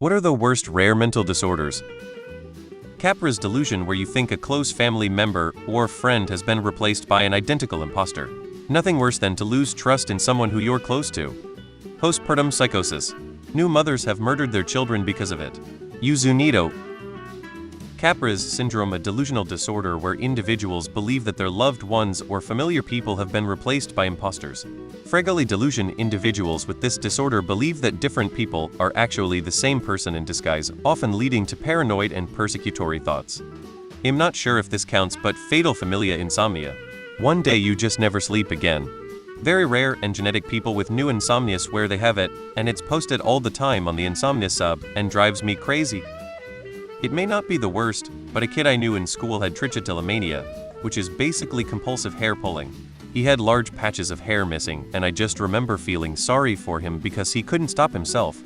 What are the worst rare mental disorders? Capra's delusion, where you think a close family member or friend has been replaced by an identical imposter. Nothing worse than to lose trust in someone who you're close to. Postpartum psychosis. New mothers have murdered their children because of it. Yuzunido. Capra's syndrome, a delusional disorder where individuals believe that their loved ones or familiar people have been replaced by imposters. Fregoli delusion. Individuals with this disorder believe that different people are actually the same person in disguise, often leading to paranoid and persecutory thoughts. I'm not sure if this counts, but fatal familia insomnia. One day you just never sleep again. Very rare, and genetic people with new insomnia swear they have it, and it's posted all the time on the insomnia sub and drives me crazy. It may not be the worst, but a kid I knew in school had trichotillomania, which is basically compulsive hair pulling. He had large patches of hair missing, and I just remember feeling sorry for him because he couldn't stop himself.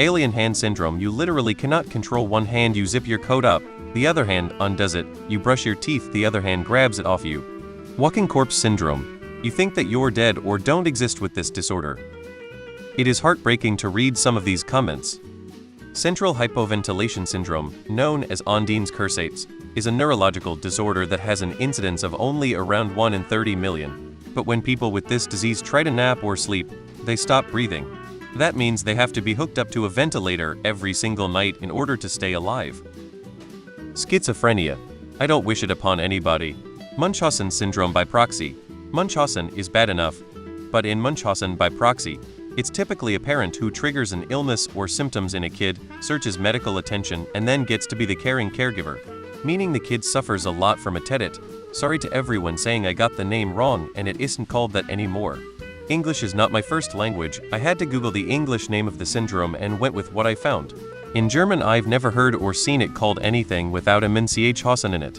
Alien hand syndrome. You literally cannot control one hand. You zip your coat up, the other hand undoes it. You brush your teeth, the other hand grabs it off you. Walking corpse syndrome. You think that you're dead or don't exist with this disorder. It is heartbreaking to read some of these comments. Central hypoventilation syndrome, known as Ondine's cursates, is a neurological disorder that has an incidence of only around 1 in 30 million. But when people with this disease try to nap or sleep, they stop breathing. That means they have to be hooked up to a ventilator every single night in order to stay alive. Schizophrenia. I don't wish it upon anybody. Munchausen syndrome by proxy. Munchausen is bad enough, but in Munchausen by proxy, it's typically a parent who triggers an illness or symptoms in a kid, searches medical attention, and then gets to be the caring caregiver, meaning the kid suffers a lot from a TEDit. Sorry to everyone saying I got the name wrong and it isn't called that anymore. English is not my first language. I had to Google the English name of the syndrome and went with what I found. In German, I've never heard or seen it called anything without a Munchausen in it.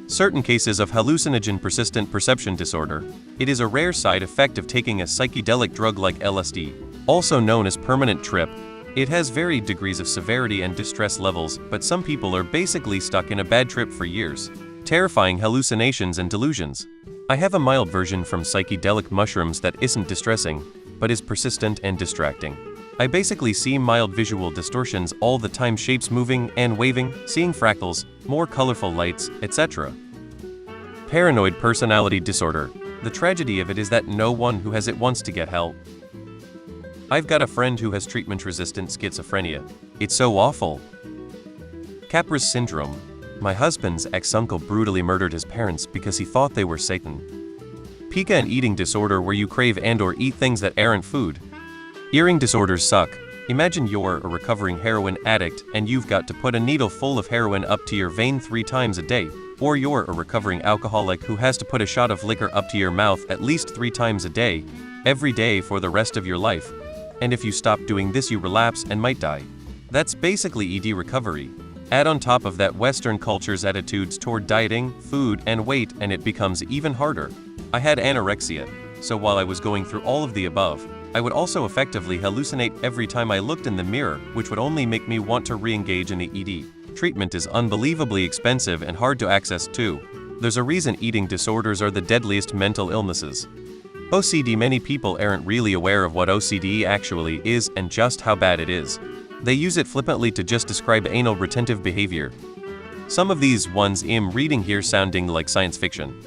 Certain cases of hallucinogen persistent perception disorder. It is a rare side effect of taking a psychedelic drug like LSD, also known as permanent trip. It has varied degrees of severity and distress levels, but some people are basically stuck in a bad trip for years. Terrifying hallucinations and delusions. I have a mild version from psychedelic mushrooms that isn't distressing, but is persistent and distracting. I basically see mild visual distortions all the time, shapes moving and waving, seeing fractals, more colorful lights, etc. Paranoid personality disorder. The tragedy of it is that no one who has it wants to get help. I've got a friend who has treatment-resistant schizophrenia. It's so awful. Capra's syndrome. My husband's ex-uncle brutally murdered his parents because he thought they were Satan. Pica, an eating disorder where you crave and/or eat things that aren't food. Earring disorders suck. Imagine you're a recovering heroin addict and you've got to put a needle full of heroin up to your vein 3 times a day. Or you're a recovering alcoholic who has to put a shot of liquor up to your mouth at least 3 times a day, every day for the rest of your life. And if you stop doing this, you relapse and might die. That's basically ED recovery. Add on top of that Western culture's attitudes toward dieting, food, and weight, and it becomes even harder. I had anorexia, so while I was going through all of the above, I would also effectively hallucinate every time I looked in the mirror, which would only make me want to re-engage in the ED. Treatment is unbelievably expensive and hard to access too. There's a reason eating disorders are the deadliest mental illnesses. OCD. Many people aren't really aware of what OCD actually is and just how bad it is. They use it flippantly to just describe anal retentive behavior. Some of these ones I'm reading here sounding like science fiction.